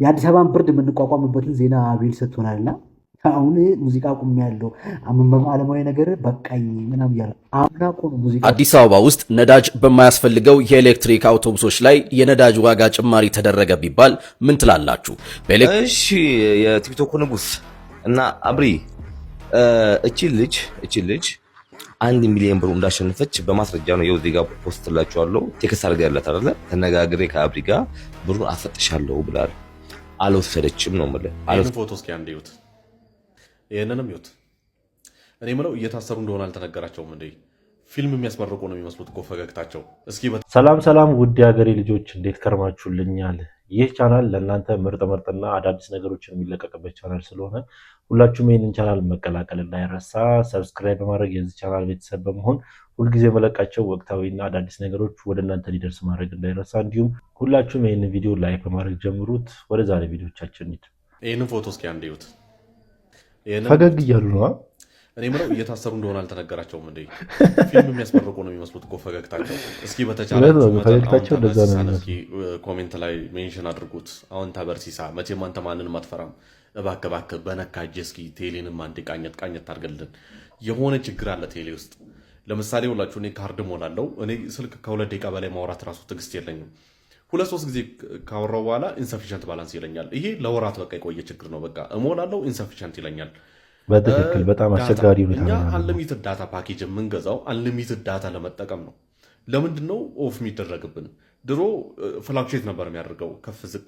የአዲስ አበባን ብርድ የምንቋቋምበትን ዜና አቤል ሰጥቶናልና አሁን ሙዚቃ ቁም ያለው ዓለማዊ ነገር በቃኝ ምናምን እያለ አምና እኮ ነው ሙዚቃ። አዲስ አበባ ውስጥ ነዳጅ በማያስፈልገው የኤሌክትሪክ አውቶቡሶች ላይ የነዳጅ ዋጋ ጭማሪ ተደረገ ቢባል ምን ትላላችሁ? እሺ የቲክቶክ ንጉስ እና አብሪ እቺ ልጅ 1 ሚሊዮን ብር እንዳሸነፈች በማስረጃ ነው የው ዜጋ ፖስት ላችኋለሁ። ቴክስት አድርጋላት አይደለ? ተነጋግሬ ከአብሪ ጋር ብሩን አፈጥሻለሁ ብላል። አልወሰደችም ነው ማለት ይሄን ፎቶ እስኪ አንዴ ይዩት፣ ይሄንንም ይዩት። እኔ ምለው እየታሰሩ እንደሆነ አልተነገራቸውም እንዴ? ፊልም የሚያስመርቁ ነው የሚመስሉት እኮ ፈገግታቸው። እስኪ ሰላም ውድ ሀገሬ ልጆች እንዴት ከርማችሁልኛል? ይህ ቻናል ለእናንተ ምርጥና አዳዲስ ነገሮችን የሚለቀቅበት ቻናል ስለሆነ ሁላችሁም ይህንን ቻናል መቀላቀል እንዳይረሳ፣ ሰብስክራይብ በማድረግ የዚህ ቻናል ቤተሰብ በመሆን ሁልጊዜ መለቃቸው ወቅታዊና አዳዲስ ነገሮች ወደ እናንተ ሊደርስ ማድረግ እንዳይረሳ። እንዲሁም ሁላችሁም ይህንን ቪዲዮ ላይክ በማድረግ ጀምሩት። ወደ ዛሬ ቪዲዮቻችን እንሂድ። ይህንን ፎቶ እስኪ አንዴ ይዩት። ፈገግ እያሉ ነው። እኔ ምለው እየታሰሩ እንደሆነ አልተነገራቸውም እንዴ? ፊልም የሚያስመርቁ ነው የሚመስሉት እኮ ፈገግታቸው። እስኪ በተቻላችሁ ኮሜንት ላይ ሜንሽን አድርጉት። አሁን ተበርሲሳ መቼም አንተ ማንንም አትፈራም። እባክህ በነካ እጅ እስኪ ቴሌንም አንዴ ቃኘት አድርገልን። የሆነ ችግር አለ ቴሌ ውስጥ። ለምሳሌ ሁላችሁ እኔ ካርድ ሞላለው። እኔ ስልክ ከ2 ደቂቃ በላይ ማውራት ራሱ ትዕግስት የለኝም። 2-3 ጊዜ ካወራው በኋላ ኢንሰፊሽንት ባላንስ ይለኛል። ይሄ ለወራት በቃ የቆየ ችግር ነው። በቃ እሞላለው ኢንሰፊሽንት ይለኛል። በትክክል በጣም አስቸጋሪ ነው። እኛ አንሊሚትድ ዳታ ፓኬጅ የምንገዛው አንሊሚትድ ዳታ ለመጠቀም ነው። ለምንድን ነው ኦፍ የሚደረግብን? ድሮ ፍላክቹዌት ነበር የሚያደርገው፣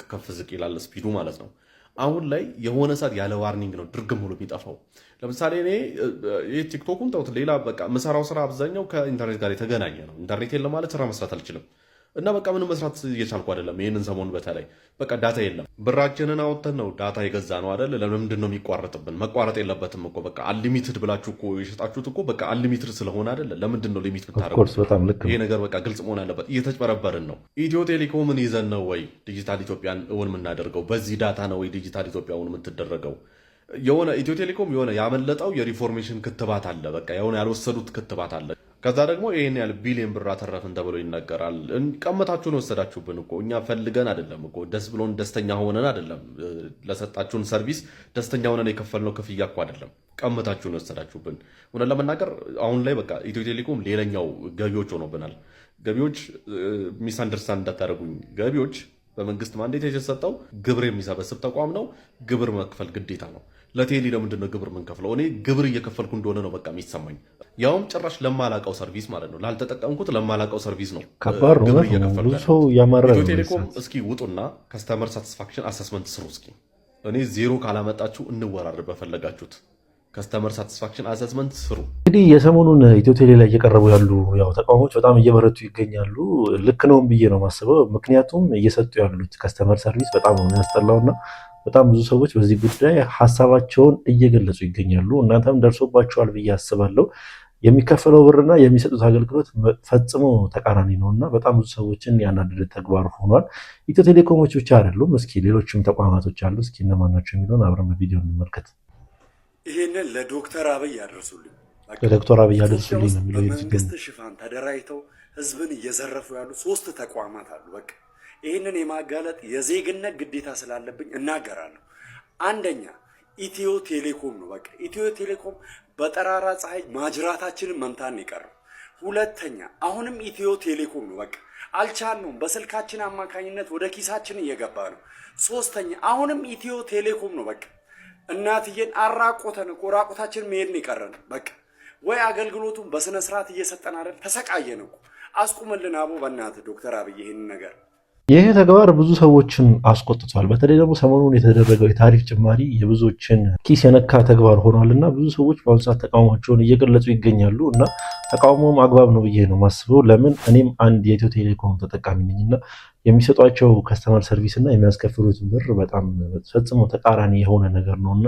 ከፍ ዝቅ ይላል ስፒዱ ማለት ነው። አሁን ላይ የሆነ ሰዓት ያለ ዋርኒንግ ነው ድርግም ብሎ የሚጠፋው። ለምሳሌ እኔ ቲክቶኩን ተውት፣ ሌላ በቃ ምሰራው ስራ አብዛኛው ከኢንተርኔት ጋር የተገናኘ ነው። ኢንተርኔት የለም ማለት ስራ መስራት አልችልም። እና በቃ ምንም መስራት እየቻልኩ አይደለም። ይህንን ሰሞን በተለይ በቃ ዳታ የለም። ብራችንን አወጥተን ነው ዳታ የገዛ ነው አይደል? ለምንድን ነው የሚቋረጥብን? መቋረጥ የለበትም እኮ በቃ አንሊሚትድ ብላችሁ እኮ የሸጣችሁት እኮ በቃ አንሊሚትድ ስለሆነ አይደል? ለምንድን ነው ሊሚት የምታደርጉት? ይሄ ነገር በቃ ግልጽ መሆን አለበት። እየተጭበረበርን ነው። ኢትዮ ቴሌኮምን ይዘን ነው ወይ ዲጂታል ኢትዮጵያን እውን የምናደርገው? በዚህ ዳታ ነው ወይ ዲጂታል ኢትዮጵያ እውን የምትደረገው? የሆነ ኢትዮ ቴሌኮም የሆነ ያመለጠው የሪፎርሜሽን ክትባት አለ። በቃ የሆነ ያልወሰዱት ክትባት አለ። ከዛ ደግሞ ይሄን ያህል ቢሊዮን ብር አተረፍን ተብሎ ይነገራል። ቀመታችሁን ወሰዳችሁብን እኮ። እኛ ፈልገን አይደለም እኮ፣ ደስ ብሎን ደስተኛ ሆነን አይደለም። ለሰጣችሁን ሰርቪስ ደስተኛ ሆነን የከፈልነው ክፍያ እኮ አይደለም። ቀመታችሁን ወሰዳችሁብን። እውነት ለመናገር አሁን ላይ በቃ ኢትዮ ቴሌኮም ሌላኛው ገቢዎች ሆኖብናል። ገቢዎች ሚስ አንደርስታንድ እንዳታደርጉኝ፣ ገቢዎች በመንግስት ማንዴት የተሰጠው ግብር የሚሰበስብ ተቋም ነው። ግብር መክፈል ግዴታ ነው። ለቴሌ ለምንድን ነው ግብር የምንከፍለው? እኔ ግብር እየከፈልኩ እንደሆነ ነው በቃ የሚሰማኝ። ያውም ጭራሽ ለማላቀው ሰርቪስ ማለት ነው። ላልተጠቀምኩት ለማላቀው ሰርቪስ ነው ግብር እየከፈልኩ። ኢትዮ ቴሌኮም እስኪ ውጡና ከስተመር ሳቲስፋክሽን አሰስመንት ስሩ እስኪ። እኔ 0 ካላመጣችሁ እንወራረድ በፈለጋችሁት። ከስተመር ሳቲስፋክሽን አሰስመንት ስሩ። እንግዲህ የሰሞኑን ኢትዮ ቴሌ ላይ እየቀረቡ ያሉ ተቃውሞች በጣም እየበረቱ ይገኛሉ። ልክ ነውም ብዬ ነው የማስበው። ምክንያቱም እየሰጡ ያሉት ከስተመር ሰርቪስ በጣም ነው የሚያስጠላውና በጣም ብዙ ሰዎች በዚህ ጉዳይ ሀሳባቸውን እየገለጹ ይገኛሉ። እናንተም ደርሶባቸዋል ብዬ አስባለሁ። የሚከፈለው ብርና የሚሰጡት አገልግሎት ፈጽሞ ተቃራኒ ነውና በጣም ብዙ ሰዎችን ያናደደ ተግባር ሆኗል። ኢትዮ ቴሌኮሞች ብቻ አይደሉም። እስኪ ሌሎችም ተቋማቶች አሉ። እስኪ እነማን ናቸው የሚለውን አብረን በቪዲዮ እንመልከት። ይሄንን ለዶክተር አብይ አደርሱልኝ፣ ለዶክተር አብይ አደርሱልኝ ነው የሚለው። በመንግስት ሽፋን ተደራጅተው ህዝብን እየዘረፉ ያሉ 3 ተቋማት አሉ። በቃ ይህንን የማጋለጥ የዜግነት ግዴታ ስላለብኝ እናገራለሁ። አንደኛ ኢትዮ ቴሌኮም ነው። በቃ ኢትዮ ቴሌኮም በጠራራ ፀሐይ ማጅራታችንን መምታን ይቀር። ሁለተኛ አሁንም ኢትዮ ቴሌኮም ነው። በቃ አልቻልነውም። በስልካችን አማካኝነት ወደ ኪሳችን እየገባ ነው። ሶስተኛ አሁንም ኢትዮ ቴሌኮም ነው። በቃ እናትዬን አራቆተን እኮ ራቆታችን መሄድን ይቀረን። በቃ ወይ አገልግሎቱን በስነ ስርዓት እየሰጠን አይደል? ተሰቃየን እኮ። አስቁምልን አቦ በእናትህ ዶክተር አብይ ይህንን ነገር። ይህ ተግባር ብዙ ሰዎችን አስቆጥቷል። በተለይ ደግሞ ሰሞኑን የተደረገው የታሪፍ ጭማሪ የብዙዎችን ኪስ የነካ ተግባር ሆኗል እና ብዙ ሰዎች በአሁኑ ሰዓት ተቃውሟቸውን እየገለጹ ይገኛሉ እና ተቃውሞም አግባብ ነው ብዬ ነው ማስበው። ለምን እኔም አንድ የኢትዮ ቴሌኮም ተጠቃሚ ነኝ እና የሚሰጧቸው ከስተመር ሰርቪስ እና የሚያስከፍሉት ብር በጣም ፈጽሞ ተቃራኒ የሆነ ነገር ነው እና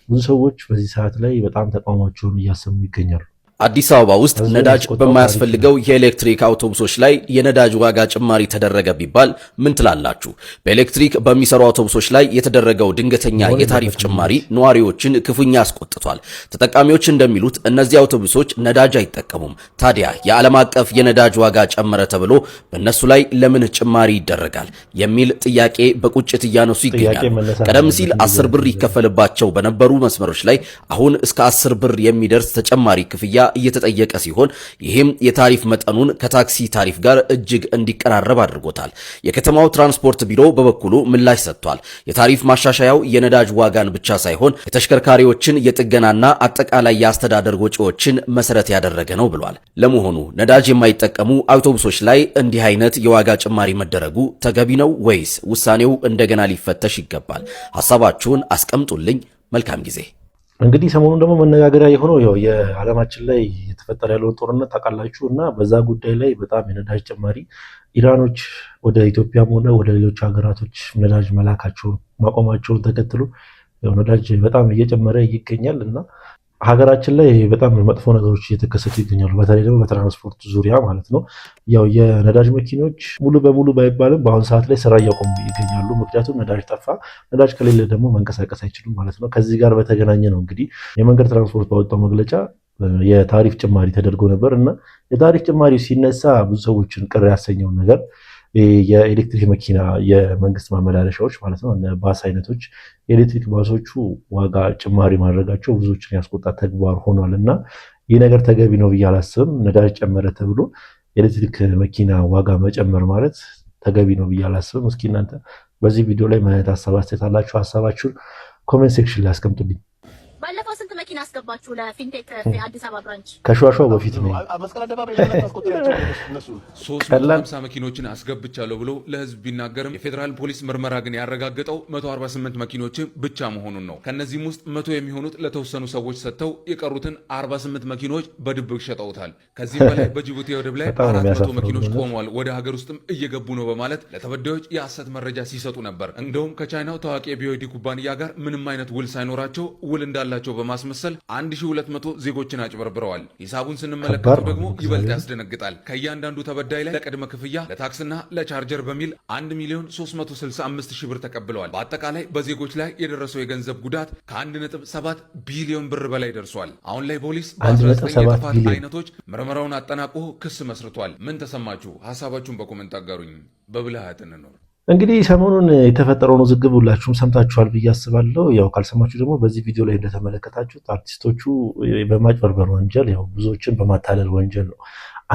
ብዙ ሰዎች በዚህ ሰዓት ላይ በጣም ተቃውሟቸውን እያሰሙ ይገኛሉ። አዲስ አበባ ውስጥ ነዳጅ በማያስፈልገው የኤሌክትሪክ አውቶቡሶች ላይ የነዳጅ ዋጋ ጭማሪ ተደረገ ቢባል ምን ትላላችሁ? በኤሌክትሪክ በሚሰሩ አውቶቡሶች ላይ የተደረገው ድንገተኛ የታሪፍ ጭማሪ ነዋሪዎችን ክፉኛ አስቆጥቷል። ተጠቃሚዎች እንደሚሉት እነዚህ አውቶቡሶች ነዳጅ አይጠቀሙም። ታዲያ የዓለም አቀፍ የነዳጅ ዋጋ ጨመረ ተብሎ በእነሱ ላይ ለምን ጭማሪ ይደረጋል የሚል ጥያቄ በቁጭት እያነሱ ይገኛሉ። ቀደም ሲል 10 ብር ይከፈልባቸው በነበሩ መስመሮች ላይ አሁን እስከ 10 ብር የሚደርስ ተጨማሪ ክፍያ እየተጠየቀ ሲሆን ይህም የታሪፍ መጠኑን ከታክሲ ታሪፍ ጋር እጅግ እንዲቀራረብ አድርጎታል። የከተማው ትራንስፖርት ቢሮ በበኩሉ ምላሽ ሰጥቷል። የታሪፍ ማሻሻያው የነዳጅ ዋጋን ብቻ ሳይሆን የተሽከርካሪዎችን የጥገናና አጠቃላይ የአስተዳደር ወጪዎችን መሰረት ያደረገ ነው ብሏል። ለመሆኑ ነዳጅ የማይጠቀሙ አውቶቡሶች ላይ እንዲህ አይነት የዋጋ ጭማሪ መደረጉ ተገቢ ነው ወይስ ውሳኔው እንደገና ሊፈተሽ ይገባል? ሐሳባችሁን አስቀምጡልኝ። መልካም ጊዜ። እንግዲህ ሰሞኑን ደግሞ መነጋገሪያ የሆነው ያው የዓለማችን ላይ የተፈጠረ ያለውን ጦርነት ታውቃላችሁ እና በዛ ጉዳይ ላይ በጣም የነዳጅ ጭማሪ ኢራኖች ወደ ኢትዮጵያም ሆነ ወደ ሌሎች ሀገራቶች ነዳጅ መላካቸውን ማቆማቸውን ተከትሎ ያው ነዳጅ በጣም እየጨመረ ይገኛል እና ሀገራችን ላይ በጣም መጥፎ ነገሮች እየተከሰቱ ይገኛሉ። በተለይ ደግሞ በትራንስፖርት ዙሪያ ማለት ነው። ያው የነዳጅ መኪኖች ሙሉ በሙሉ ባይባልም በአሁኑ ሰዓት ላይ ስራ እያቆሙ ይገኛሉ። ምክንያቱም ነዳጅ ጠፋ። ነዳጅ ከሌለ ደግሞ መንቀሳቀስ አይችሉም ማለት ነው። ከዚህ ጋር በተገናኘ ነው እንግዲህ የመንገድ ትራንስፖርት ባወጣው መግለጫ የታሪፍ ጭማሪ ተደርጎ ነበር እና የታሪፍ ጭማሪ ሲነሳ ብዙ ሰዎችን ቅር ያሰኘውን ነገር የኤሌክትሪክ መኪና የመንግስት ማመላለሻዎች ማለት ነው ባስ አይነቶች የኤሌክትሪክ ባሶቹ ዋጋ ጭማሪ ማድረጋቸው ብዙዎችን ያስቆጣ ተግባር ሆኗል እና ይህ ነገር ተገቢ ነው ብዬ አላስብም። ነዳጅ ጨመረ ተብሎ የኤሌክትሪክ መኪና ዋጋ መጨመር ማለት ተገቢ ነው ብዬ አላስብም። እስኪ እናንተ በዚህ ቪዲዮ ላይ ምን አይነት ሀሳብ አስተያየት አላችሁ? ሀሳባችሁን ኮሜንት ሴክሽን ላይ አስቀምጡልኝ። ባለፈው ስንት መኪና አስገባችሁ ለፊንቴክ አዲስ አበባ ብራንች? ከሸዋሸዋ በፊት ነው 350 መኪኖችን አስገብቻለሁ ብሎ ለህዝብ ቢናገርም የፌዴራል ፖሊስ ምርመራ ግን ያረጋገጠው 148 መኪኖችን ብቻ መሆኑን ነው። ከነዚህም ውስጥ 100 የሚሆኑት ለተወሰኑ ሰዎች ሰጥተው የቀሩትን 48 መኪኖች በድብቅ ሸጠውታል። ከዚህም በላይ በጅቡቲ ወደብ ላይ 400 መኪኖች ቆመዋል፣ ወደ ሀገር ውስጥም እየገቡ ነው በማለት ለተበዳዮች የሐሰት መረጃ ሲሰጡ ነበር። እንደውም ከቻይናው ታዋቂ የቢዮዲ ኩባንያ ጋር ምንም አይነት ውል ሳይኖራቸው ውል እንዳላቸው በማስመሰል 1200 ዜጎችን አጭበርብረዋል። ሂሳቡን ስንመለከተው ደግሞ ይበልጥ ያስደነግጣል። ከእያንዳንዱ ተበዳይ ላይ ለቅድመ ክፍያ ለታክስና ለቻርጀር በሚል 1,365,000 ብር ተቀብለዋል። በአጠቃላይ በዜጎች ላይ የደረሰው የገንዘብ ጉዳት ከ1.7 ቢሊዮን ብር በላይ ደርሷል። አሁን ላይ ፖሊስ በ19 የጥፋት አይነቶች ምርመራውን አጠናቆ ክስ መስርቷል። ምን ተሰማችሁ? ሀሳባችሁን በኮመንት አጋሩኝ። በብልሃት እንኖር። እንግዲህ ሰሞኑን የተፈጠረውን ውዝግብ ሁላችሁም ሰምታችኋል ብዬ አስባለሁ። ያው ካልሰማችሁ ደግሞ በዚህ ቪዲዮ ላይ እንደተመለከታችሁት አርቲስቶቹ በማጭበርበር ወንጀል ያው ብዙዎችን በማታለል ወንጀል ነው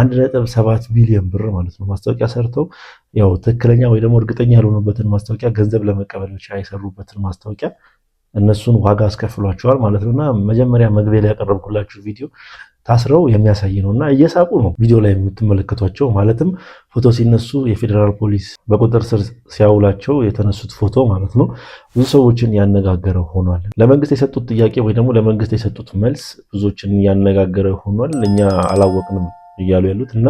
1.7 ቢሊዮን ብር ማለት ነው ማስታወቂያ ሰርተው ያው ትክክለኛ ወይ ደግሞ እርግጠኛ ያልሆኑበትን ማስታወቂያ ገንዘብ ለመቀበል ብቻ የሰሩበትን ማስታወቂያ እነሱን ዋጋ አስከፍሏቸዋል ማለት ነውና መጀመሪያ መግቢያ ላይ ያቀረብኩላችሁ ቪዲዮ ታስረው የሚያሳይ ነውና እየሳቁ ነው ቪዲዮ ላይ የምትመለከቷቸው። ማለትም ፎቶ ሲነሱ የፌዴራል ፖሊስ በቁጥር ስር ሲያውላቸው የተነሱት ፎቶ ማለት ነው ብዙ ሰዎችን ያነጋገረ ሆኗል። ለመንግስት የሰጡት ጥያቄ ወይ ደግሞ ለመንግስት የሰጡት መልስ ብዙዎችን ያነጋገረ ሆኗል። እኛ አላወቅንም እያሉ ያሉት እና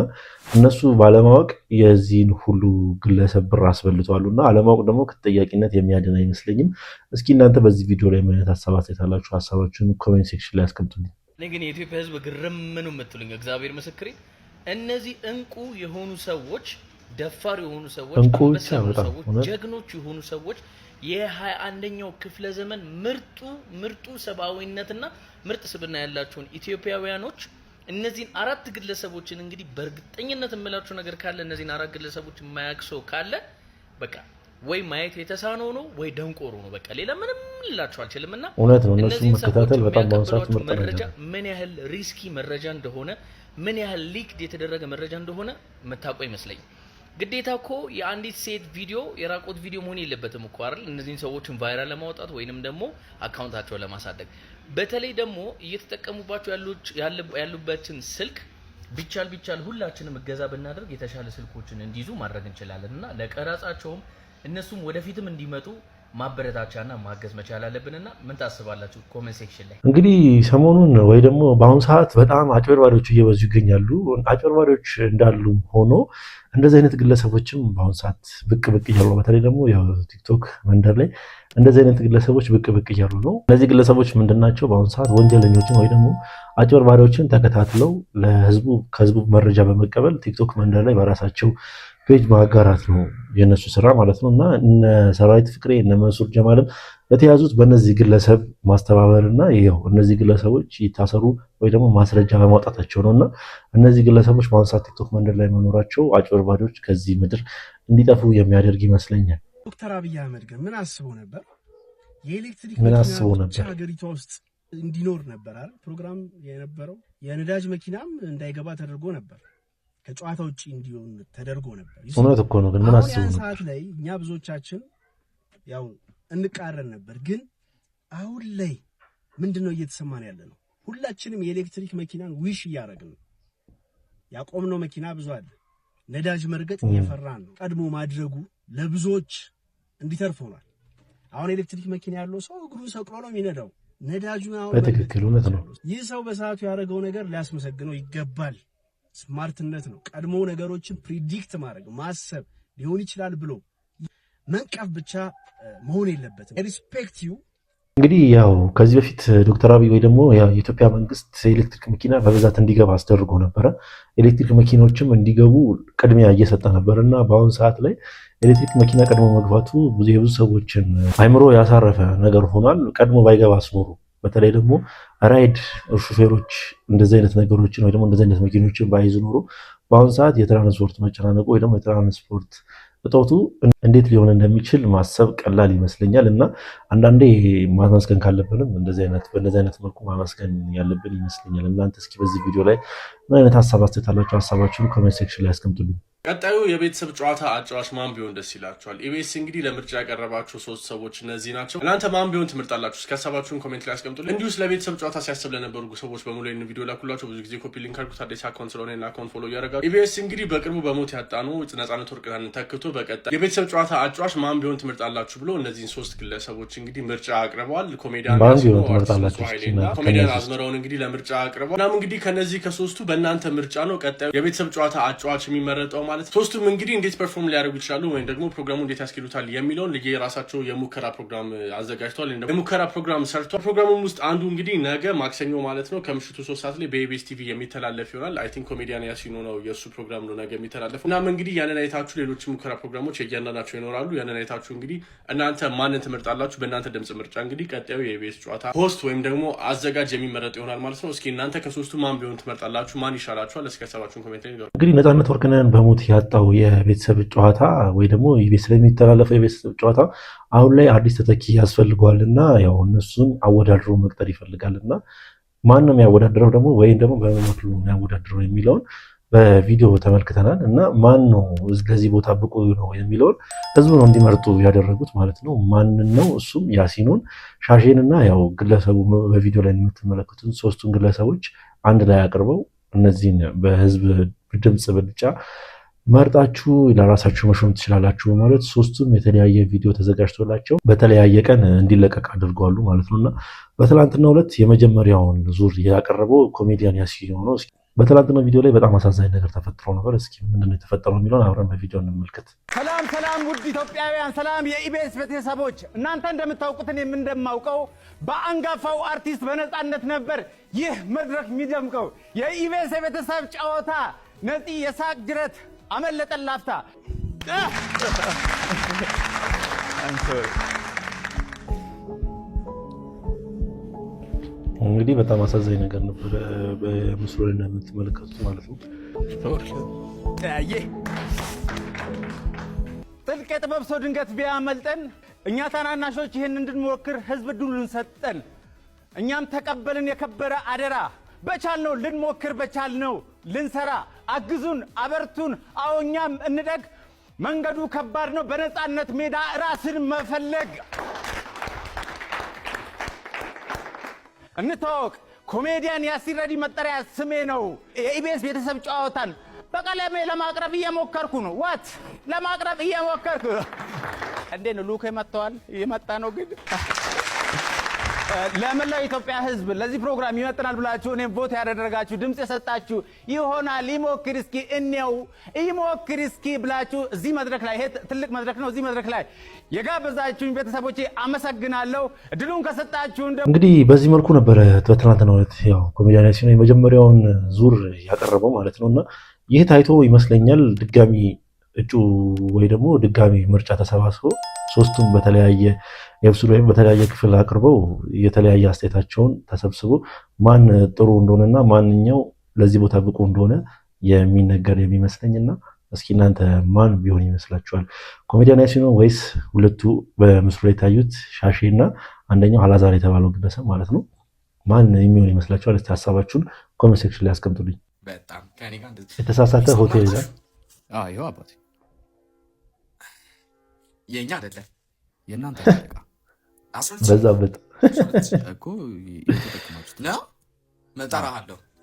እነሱ ባለማወቅ የዚህን ሁሉ ግለሰብ ብር አስበልተዋልና አለማወቅ ደግሞ ከተጠያቂነት የሚያድን አይመስለኝም። እስኪ እናንተ በዚህ ቪዲዮ ላይ ምን አይነት ሀሳብ አስተያየት አላችሁ? ሀሳባችሁን ኮሜንት ሴክሽን ላይ አስቀምጡልኝ። እኔ ግን የኢትዮጵያ ሕዝብ ግርም ምን የምትሉኝ እግዚአብሔር ምስክሬ፣ እነዚህ እንቁ የሆኑ ሰዎች፣ ደፋር የሆኑ ሰዎች፣ አንበሳ የሆኑ ሰዎች፣ ጀግኖች የሆኑ ሰዎች የ21ኛው ክፍለ ዘመን ምርጡ ሰብአዊነትና ምርጥ ስብዕና ያላቸውን ኢትዮጵያውያኖች እነዚህን 4 ግለሰቦችን እንግዲህ በእርግጠኝነት የምላችሁ ነገር ካለ እነዚህን 4 ግለሰቦች የማያውቅ ሰው ካለ በቃ ወይ ማየት የተሳነው ነው ወይ ደንቆሮ ነው። በቃ ሌላ ምንም ልላችሁ አልችልምና እውነት ነው። እነሱ መከታተል በጣም ባንሳት መረጃ ምን ያህል ሪስኪ መረጃ እንደሆነ ምን ያህል ሊክድ የተደረገ መረጃ እንደሆነ መታቆ ይመስለኝ። ግዴታ እኮ የአንዲት ሴት ቪዲዮ የራቆት ቪዲዮ መሆን የለበትም እኮ አይደል? እነዚህን ሰዎችን ቫይራል ለማውጣት ወይንም ደግሞ አካውንታቸውን ለማሳደግ በተለይ ደግሞ እየተጠቀሙባቸው ያሉበትን ስልክ ቢቻል ሁላችንም እገዛ ብናደርግ የተሻለ ስልኮችን እንዲይዙ ማድረግ እንችላለን እና ለቀረጻቸውም እነሱም ወደፊትም እንዲመጡ ማበረታቻና ማገዝ መቻል አለብንና ምን ታስባላችሁ? ኮሜንት ሴክሽን ላይ እንግዲህ ሰሞኑን ወይ ደግሞ በአሁኑ ሰዓት በጣም አጭበርባሪዎች እየበዙ ይገኛሉ። አጭበርባሪዎች እንዳሉ ሆኖ እንደዚህ አይነት ግለሰቦችም በአሁኑ ሰዓት ብቅ እያሉ በተለይ ደግሞ ያው ቲክቶክ መንደር ላይ እንደዚህ አይነት ግለሰቦች ብቅ እያሉ ነው። እነዚህ ግለሰቦች ምንድናቸው? በአሁኑ ሰዓት ወንጀለኞችን ወይ ደግሞ አጭበርባሪዎችን ተከታትለው ከህዝቡ መረጃ በመቀበል ቲክቶክ መንደር ላይ በራሳቸው ፔጅ ማጋራት ነው የነሱ ስራ ማለት ነው። እና እነ ሰራዊት ፍቅሬ እነ መንሱር ጀማልም የተያዙት በእነዚህ ግለሰብ ማስተባበርና ይኸው እነዚህ ግለሰቦች ይታሰሩ ወይ ደግሞ ማስረጃ በማውጣታቸው ነው። እና እነዚህ ግለሰቦች በአሁኑ ሰዓት ቲክቶክ መንደር ላይ መኖራቸው አጭበርባሪዎች ከዚህ ምድር እንዲጠፉ የሚያደርግ ይመስለኛል። ዶክተር አብይ አህመድ ግን ምን አስበው ነበር? የኤሌክትሪክ መኪና ሀገሪቷ ውስጥ እንዲኖር ነበር አይደል ፕሮግራም የነበረው። የነዳጅ መኪናም እንዳይገባ ተደርጎ ነበር፣ ከጨዋታ ውጪ እንዲሆን ተደርጎ ነበር። እውነት እኮ ነው። ግን ምን አስበው ነው? ሰዓት ላይ እኛ ብዙዎቻችን ያው እንቃረን ነበር። ግን አሁን ላይ ምንድነው እየተሰማን ያለ ነው? ሁላችንም የኤሌክትሪክ መኪናን ዊሽ እያደረግን ነው። ያቆምነው መኪና ብዙ አለ። ነዳጅ መርገጥ እየፈራን ነው። ቀድሞ ማድረጉ ለብዙዎች እንዲተርፍ ሆኗል። አሁን ኤሌክትሪክ መኪና ያለው ሰው እግሩን ሰቅሎ ነው የሚነዳው። ነዳጁን አሁን በትክክል እውነት ነው። ይህ ሰው በሰዓቱ ያደረገው ነገር ሊያስመሰግነው ይገባል። ስማርትነት ነው። ቀድሞ ነገሮችን ፕሪዲክት ማድረግ ማሰብ ሊሆን ይችላል ብሎ መንቀፍ ብቻ መሆን የለበትም። ሪስፔክት ዩ። እንግዲህ ያው ከዚህ በፊት ዶክተር አብይ ወይ ደግሞ የኢትዮጵያ መንግስት የኤሌክትሪክ መኪና በብዛት እንዲገባ አስደርጎ ነበረ። ኤሌክትሪክ መኪኖችም እንዲገቡ ቅድሚያ እየሰጠ ነበር እና በአሁኑ ሰዓት ላይ ኤሌክትሪክ መኪና ቀድሞ መግባቱ የብዙ ሰዎችን አይምሮ ያሳረፈ ነገር ሆኗል። ቀድሞ ባይገባ አስኖሩ በተለይ ደግሞ ራይድ ሹፌሮች እንደዚህ አይነት ነገሮችን ወይ ደግሞ እንደዚህ አይነት መኪኖችን ባይዙ ኖሮ በአሁኑ ሰዓት የትራንስፖርት መጨናነቁ ወይ ደግሞ የትራንስፖርት እጦቱ እንዴት ሊሆን እንደሚችል ማሰብ ቀላል ይመስለኛል። እና አንዳንዴ ማመስገን ካለብንም በእንደዚህ አይነት መልኩ ማመስገን ያለብን ይመስለኛል። እናንተ እስኪ በዚህ ቪዲዮ ላይ ምን አይነት ሀሳብ አስተያየት አላችሁ? ሀሳባችሁን ኮሜንት ሴክሽን ላይ አስቀምጡልኝ። ቀጣዩ የቤተሰብ ጨዋታ አጫዋች ማን ቢሆን ደስ ይላችኋል? ኢቢኤስ እንግዲህ ለምርጫ ያቀረባቸው 3 ሰዎች እነዚህ ናቸው። እናንተ ማን ቢሆን ትመርጣላችሁ? እስኪ ሀሳባችሁን ኮሜንት ላይ አስቀምጡልኝ። እንዲሁ ስለ ቤተሰብ ጨዋታ ሲያስብ ለነበሩ ሰዎች በሙሉ ይህን ቪዲዮ ላኩላቸው። ብዙ ጊዜ ኮፒ ሊንክ አድርጉት። አዲስ አካውንት ስለሆነ እና አካውንት ፎሎ እያደረጋችሁ ኢቢኤስ እንግዲህ በቅርቡ በሞት ያጣነው ነፃነት ወርቅነህን ተክቶ በቀጣይ የቤተሰብ ጨዋታ አጫዋች ማን ቢሆን ትመርጣላችሁ ብሎ እነዚህን 3 ግለሰቦች እንግዲህ ምርጫ አቅርበዋል። ኮሜዲያን አዝመራውን እንግዲህ ለምርጫ አቅርበዋል። እናም እንግዲህ ከነዚህ ከ3ቱ በእናንተ ምርጫ ነው ቀጣዩ የቤተሰብ ጨዋታ አጫዋች የሚመረጠው ማለት። 3ቱም እንግዲህ እንዴት ፐርፎርም ሊያደርጉ ይችላሉ ወይም ደግሞ ፕሮግራሙ እንዴት ያስኬዱታል የሚለውን የራሳቸው የሙከራ ፕሮግራም አዘጋጅተዋል። የሙከራ ፕሮግራም ሰርቷል። ፕሮግራሙም ውስጥ አንዱ እንግዲህ ነገ ማክሰኞ ማለት ነው ከምሽቱ 3 ሰዓት ላይ በኢቢኤስ ቲቪ የሚተላለፍ ይሆናል። አይ ቲንክ ኮሜዲያን ያሲኖ ነው የእሱ ፕሮግራም ነው ነገ የሚተላለፈው። እናም እንግዲህ ያንን አይታችሁ ሌሎች ሙከራ ፕሮግራሞች የእያንዳንዳቸው ይኖራሉ። ያንን አይታችሁ እንግዲህ እናንተ ማንን ትመርጣላችሁ? በእናንተ ድምጽ ምርጫ እንግዲህ ቀጣዩ የኢቢኤስ ጨዋታ ሆስት ወይም ደግሞ አዘጋጅ የሚመረጥ ይሆናል ማለት ነው። እስኪ እናንተ ከ3ቱ ማን ቢሆን ትመርጣላችሁ? ማን ይሻላችኋል? እስኪ ሀሳባችሁን ኮሜንት ላይ ንገሩ። እንግዲህ ነፃነት ወርቅነህን በሞት ያጣው የቤተሰብ ጨዋታ ወይ ደግሞ ኢቢኤስ ላይ የሚተላለፈው የቤተሰብ ጨዋታ አሁን ላይ አዲስ ተተኪ ያስፈልገዋልና ያው እነሱን አወዳድሮ መቅጠር ይፈልጋልና ማን ነው የሚያወዳድረው ደግሞ ወይም ደግሞ በመሞት ነው የሚያወዳድረው የሚለውን በቪዲዮ ተመልክተናል። እና ማን ነው ለዚህ ቦታ ብቁ ነው የሚለውን ህዝቡ ነው እንዲመርጡ ያደረጉት ማለት ነው። ማን ነው? እሱም ያሲኑን፣ ሻሼንና ያው ግለሰቡ በቪዲዮ ላይ የምትመለከቱት 3ቱን ግለሰቦች አንድ ላይ አቅርበው እነዚህን በህዝብ ድምጽ ብልጫ መርጣችሁ ለራሳችሁ መሾም ትችላላችሁ ማለት 3ቱም የተለያየ ቪዲዮ ተዘጋጅቶላቸው በተለያየ ቀን እንዲለቀቅ አድርገዋሉ ማለት ነውና በትላንትናው ዕለት የመጀመሪያውን ዙር ያቀረበው ኮሜዲያን ያሲኖ ነው። በትላንትናው ቪዲዮ ላይ በጣም አሳዛኝ ነገር ተፈጥሮ ነበር። እስኪ ምንድነው የተፈጠረው የሚለውን አብረን በቪዲዮ እንመልከት። ሰላም ውድ ኢትዮጵያውያን፣ ሰላም የኢቢኤስ ቤተሰቦች፣ እናንተ እንደምታውቁት እኔም እንደማውቀው በአንጋፋው አርቲስት በነፃነት ነበር ይህ መድረክ የሚደምቀው። የኢቢኤስ የቤተሰብ ጨዋታ ነፂ የሳቅ ጅረት አመለጠን ላፍታ። እንግዲህ በጣም አሳዛኝ ነገር ነበር በምስሉ ላይ እንደምትመለከቱት ማለት ነው። ጥልቅ የጥበብ ሰው ድንገት ቢያመልጠን እኛ ታናናሾች ይህን እንድንሞክር ህዝብ ዕድሉን ሰጠን። እኛም ተቀበልን የከበረ አደራ። በቻልነው ልንሞክር በቻልነው ልንሰራ። አግዙን አበርቱን፣ አዎ እኛም እንደግ። መንገዱ ከባድ ነው በነፃነት ሜዳ ራስን መፈለግ። እንታወቅ፣ ኮሜዲያን ያሲን ረዲ መጠሪያ ስሜ ነው። የኢቢኤስ ቤተሰብ ጨዋታን በቀለሜ ለማቅረብ እየሞከርኩ ነው። ለማቅረብ እየሞከርኩ እንዴት ነው ሉክ መጥተዋል? እየመጣ ነው ግን ለመላው ኢትዮጵያ ህዝብ ለዚህ ፕሮግራም ይመጥናል ብላችሁ እኔም ቮት ያደረጋችሁ ድምጽ የሰጣችሁ ይሆናል ይሞክር እስኪ እኔው ይሞክር እስኪ ብላችሁ እዚህ መድረክ ላይ ይሄ ትልቅ መድረክ ነው። እዚህ መድረክ ላይ የጋበዛችሁኝ ቤተሰቦቼ አመሰግናለሁ። እድሉን ከሰጣችሁ እንግዲህ በዚህ መልኩ ነበረ በትናንትናው ዕለት ያው ኮሜዲያን ያሲን የመጀመሪያውን ዙር ያቀረበው ማለት ነውና ይህ ታይቶ ይመስለኛል ድጋሚ እጩ ወይ ደግሞ ድጋሚ ምርጫ ተሰባስበው ሶስቱም በተለያየ ኤፒሶድ ወይም በተለያየ ክፍል አቅርበው የተለያየ አስተያየታቸውን ተሰብስቦ ማን ጥሩ እንደሆነና ማንኛው ለዚህ ቦታ ብቁ እንደሆነ የሚነገር የሚመስለኝና እስኪ እናንተ ማን ቢሆን ይመስላችኋል? ኮሜዲያን ያሲን ወይስ ሁለቱ በምስሉ ላይ ታዩት ሻሼና አንደኛው አላዛር የተባለው ግለሰብ ማለት ነው? ማን የሚሆን ይመስላችኋል? እስቲ ሀሳባችሁን ኮሜንት ሴክሽን ላይ አስቀምጡልኝ። በጣም ከኔ ጋር የተሳሳተ ሆቴል ይላል። ይኸው አባቴ የኛ አይደለም የእናንተ ታሪካ በዛበት እኮ የተጠቀማችሁት ነው።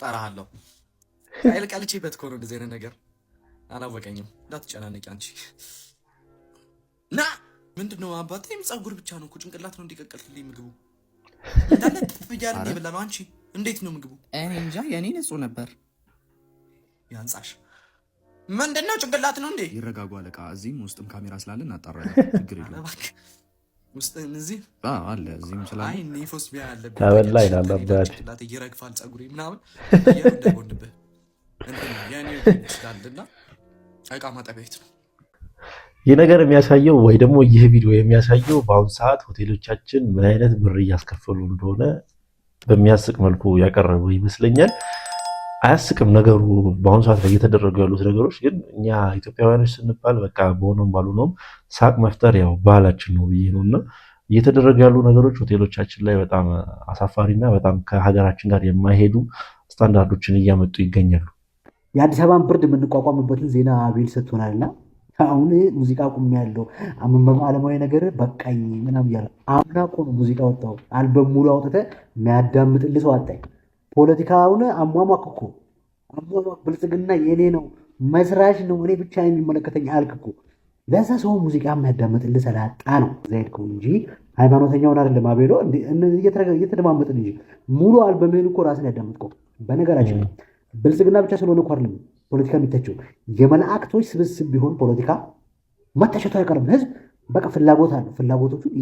ጠራሃለሁ ቀልቼበት እኮ ነው። እንደዚህ አይነት ነገር አላወቀኝም። እንዳትጨናነቂ አንቺ ና ምንድነው አባቴ? ፀጉር ብቻ ነው እኮ ጭንቅላት ነው እንዲቀቀልልኝ ምግቡ እንዳለ ብያለሁ እንደ ነው። አንቺ እንዴት ነው ምግቡ? እኔ እንጃ የኔ ንጹህ ነበር። ያንጻሽ ምንድነው ጭንቅላት ነው እንዴ? ይረጋጉ አለቃ። እዚህም ውስጥም ካሜራ ስላለ እናጣራለን። ችግር የለም። ውስጥም እዚህ አለ እዚህም ስላለ አይ ኒፎስ ቢያ አለበት ተበላ ይላል አባቴ። ጭንቅላት ይረግፋል ፀጉሬ ምናምን እንደጎንብህ እንትን ያኔ ይችላልና እቃ ማጠቢያ ቤት ነው። ይህ ነገር የሚያሳየው ወይ ደግሞ ይህ ቪዲዮ የሚያሳየው በአሁኑ ሰዓት ሆቴሎቻችን ምን አይነት ብር እያስከፈሉ እንደሆነ በሚያስቅ መልኩ ያቀረበው ይመስለኛል። አያስቅም ነገሩ። በአሁኑ ሰዓት ላይ እየተደረጉ ያሉት ነገሮች ግን እኛ ኢትዮጵያውያኖች ስንባል በቃ በሆነም ባልሆነም ሳቅ መፍጠር ያው ባህላችን ነው ብዬ ነው። እና እየተደረጉ ያሉ ነገሮች ሆቴሎቻችን ላይ በጣም አሳፋሪና በጣም ከሀገራችን ጋር የማይሄዱ ስታንዳርዶችን እያመጡ ይገኛሉ። የአዲስ አበባን ብርድ የምንቋቋምበትን ዜና አቤል ሰጥቶናልና አሁን ሙዚቃ ቁም ያለው አመንበብ ዓለማዊ ነገር በቃኝ ምናምን እያለ አምና እኮ ነው ሙዚቃ ወጣው አልበም ሙሉ አውጥተህ የሚያዳምጥልህ ሰው አጣኝ። ፖለቲካውን አሟሟቅ እኮ አሟሟቅ ብልጽግና የኔ ነው መስራች ነው እኔ ብቻ የሚመለከተኝ አልክ እኮ። ለዛ ሰው ሙዚቃ የሚያዳምጥልህ ስላጣ ነው ዘይድከው እንጂ ሃይማኖተኛውን አይደለም። አቤሎ እየተደማመጥን እንጂ ሙሉ አልበምህን እኮ ራስን ያዳምጥከው። በነገራችን ብልጽግና ብቻ ስለሆነ እኮ አይደለም ፖለቲካ የሚተቸው የመላእክቶች ስብስብ ቢሆን ፖለቲካ መተቸቱ አይቀርም። ህዝብ በቃ ፍላጎት አለ።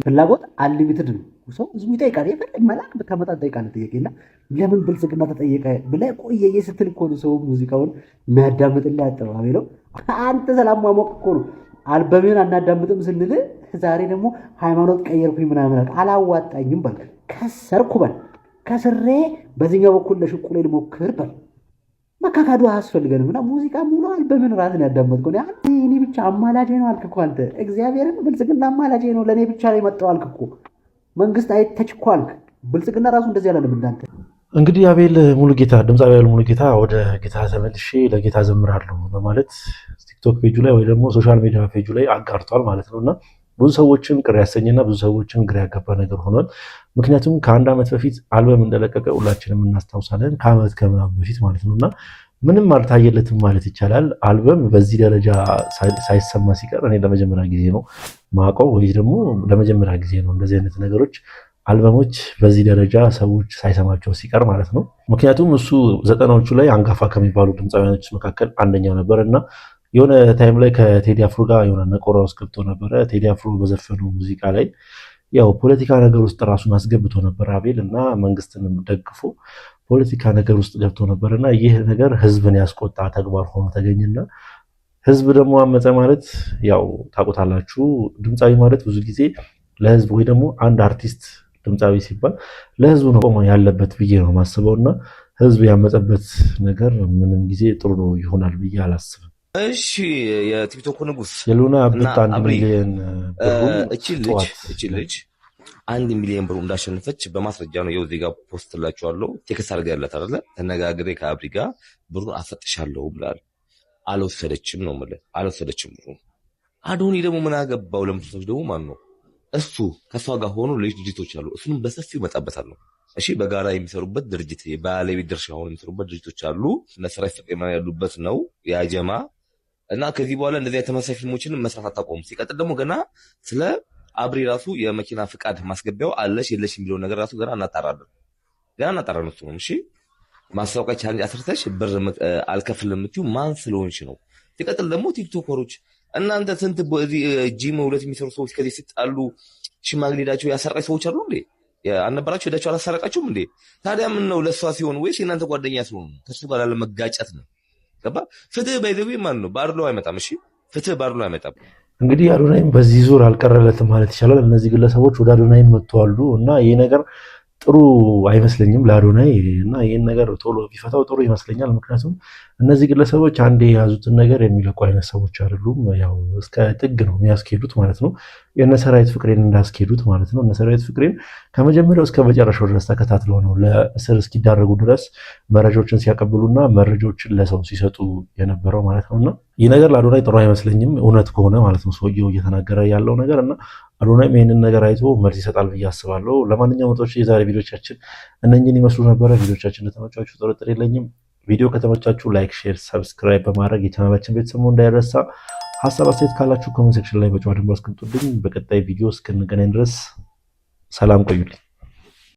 ፍላጎት አንሊሚትድ ነው። ሰው ህዝቡ ይጠይቃል። የፈለግ መልአክ ብታመጣ ጠይቃለ ጥያቄና ለምን ብልጽግና ተጠየቀ ብለህ ቆየየ ስትል እኮ ነው ሰው ሙዚቃውን የሚያዳምጥልህ ያጠባ ነው። አንተ ሰላማሞቅ እኮ ነው አልበሜን አናዳምጥም ስንል ዛሬ ደግሞ ሃይማኖት ቀየርኩኝ ምናምን አላዋጣኝም በል ከሰርኩ በል ከስሬ በዚህኛው በኩል ለሽቁሌ ልሞክር በል መካካዱ አያስፈልገንም። እና ሙዚቃ ሙሉ አልበምን ራስን ያዳመጥከው እኔ ብቻ አማላጄ ነው አልክ እኮ አንተ። እግዚአብሔርን ብልጽግና አማላጄ ነው ለእኔ ብቻ ላይ መጣው አልክ እኮ። መንግስት አይተች እኮ አልክ። ብልጽግና ራሱ እንደዚህ ያለንም እንዳንተ። እንግዲህ አቤል ሙሉጌታ ድምፃዊ አቤል ሙሉጌታ ወደ ጌታ ተመልሼ ለጌታ ዘምራለሁ በማለት ቲክቶክ ፔጁ ላይ ወይ ደግሞ ሶሻል ሚዲያ ፔጁ ላይ አጋርቷል ማለት ነው። እና ብዙ ሰዎችን ቅር ያሰኝና ብዙ ሰዎችን ግራ ያጋባ ነገር ሆኗል። ምክንያቱም ከአንድ ዓመት በፊት አልበም እንደለቀቀ ሁላችንም እናስታውሳለን። ከዓመት ከምናምን በፊት ማለት ነው። እና ምንም አልታየለትም ማለት ይቻላል። አልበም በዚህ ደረጃ ሳይሰማ ሲቀር እኔ ለመጀመሪያ ጊዜ ነው ማውቀው፣ ወይ ደግሞ ለመጀመሪያ ጊዜ ነው እንደዚህ አይነት ነገሮች አልበሞች በዚህ ደረጃ ሰዎች ሳይሰማቸው ሲቀር ማለት ነው። ምክንያቱም እሱ ዘጠናዎቹ ላይ አንጋፋ ከሚባሉ ድምፃውያኖች መካከል አንደኛው ነበር እና የሆነ ታይም ላይ ከቴዲ አፍሮ ጋር የሆነ ነቆራ ውስጥ ገብቶ ነበረ። ቴዲ አፍሮ በዘፈነው ሙዚቃ ላይ ያው ፖለቲካ ነገር ውስጥ ራሱን አስገብቶ ነበር አቤል እና መንግስትን ደግፎ ፖለቲካ ነገር ውስጥ ገብቶ ነበርና ይህ ነገር ህዝብን ያስቆጣ ተግባር ሆኖ ተገኘና ህዝብ ደግሞ አመፀ ማለት ያው ታውቁታላችሁ። ድምፃዊ ማለት ብዙ ጊዜ ለህዝብ ወይ ደግሞ አንድ አርቲስት ድምፃዊ ሲባል ለህዝቡ ነው ቆሞ ያለበት ብዬ ነው ማስበውና ህዝብ ያመፀበት ነገር ምንም ጊዜ ጥሩ ነው ይሆናል ብዬ አላስብም። እሺ የቲክቶክ ንጉስ የሉና ብት 1 ሚሊዮን እቺ ልጅ 1 ሚሊዮን ብር እንዳሸነፈች በማስረጃ ነው የው ዜጋ ፖስት ላችኋለሁ። ቴክስት አድርጋለት አይደለ? ተነጋግሬ ከአብሪ ጋር ብሩን አፈጥሻለሁ ብላል። አልወሰደችም ነው ማለት አልወሰደችም ብሩ። አዶኒ ደግሞ ምን አገባው? ለምትሰዎች ደግሞ ማን ነው እሱ? ከሷ ጋር ሆኖ ሌሎች ድርጅቶች አሉ። እሱንም በሰፊው መጣበታል ነው። እሺ በጋራ የሚሰሩበት ድርጅት ባለቤት ድርሻ ሆኖ የሚሰሩበት ድርጅቶች አሉ። እነ ስራ ይፈቀማ ያሉበት ነው ያጀማ እና ከዚህ በኋላ እንደዚህ ተመሳሳይ ፊልሞችን መስራት አታቆሙ። ሲቀጥል ደግሞ ገና ስለ አብሪ ራሱ የመኪና ፍቃድ ማስገቢያው አለሽ የለሽ የሚለው ነገር ራሱ ገና እናጣራለን። እሱ ነው። እሺ ማስታወቂያ ቻሌንጅ አስርተሽ ብር አልከፍልም የምትይው ማን ስለሆንሽ ነው? ሲቀጥል ደግሞ ቲክቶከሮች እናንተ ስንት ጂም ሁለት የሚሰሩ ሰዎች ከዚህ ሲጣሉ ሽማግሌ ሄዳቸው ያሰራጭ ሰዎች አሉ እንዴ? አልነበራችሁ? ሄዳችሁ አላሰረቃችሁም እንዴ? ታዲያ ምን ነው ለሷ ሲሆን ወይስ የእናንተ ጓደኛ ሲሆን ከሱ ጋር ላለመጋጨት ነው? ገባ? ፍትህ ባይዘው ማን ነው ባርሎ አይመጣም። እሺ ፍትህ ባርሎ አይመጣም። እንግዲህ አዶናይም በዚህ ዙር አልቀረለትም ማለት ይቻላል። እነዚህ ግለሰቦች ወደ አዶናይም መጥተዋሉ እና ይህ ነገር ጥሩ አይመስለኝም ለአዶናይ እና ይህን ነገር ቶሎ ቢፈታው ጥሩ ይመስለኛል። ምክንያቱም እነዚህ ግለሰቦች አንዴ የያዙትን ነገር የሚለቁ አይነት ሰዎች አይደሉም። ያው እስከ ጥግ ነው የሚያስኬዱት ማለት ነው። የእነ ሰራዊት ፍቅሬን እንዳስኬዱት ማለት ነው። እነ ሰራዊት ፍቅሬን ከመጀመሪያው እስከ መጨረሻው ድረስ ተከታትለው ነው ለእስር እስኪዳረጉ ድረስ መረጃዎችን ሲያቀብሉና መረጃዎችን ለሰው ሲሰጡ የነበረው ማለት ነው። እና ይህ ነገር ለአዶናይ ጥሩ አይመስለኝም እውነት ከሆነ ማለት ነው ሰውየው እየተናገረ ያለው ነገር እና አዶናይም ይህንን ነገር አይቶ መልስ ይሰጣል ብዬ አስባለሁ። ለማንኛውም ወጣቶች የዛሬ ቪዲዮቻችን እነኝን ይመስሉ ነበረ። ቪዲዮቻችን እንደተመቻችሁ ጥርጥር የለኝም። ቪዲዮ ከተመቻችሁ ላይክ፣ ሼር፣ ሰብስክራይብ በማድረግ የቻናላችን ቤተሰብ መሆን እንዳይረሳ። ሀሳብ አስተያየት ካላችሁ ኮሜንት ሴክሽን ላይ በጨዋ ድምፅ አስቀምጡልኝ። በቀጣይ ቪዲዮ እስክንገናኝ ድረስ ሰላም ቆዩልኝ።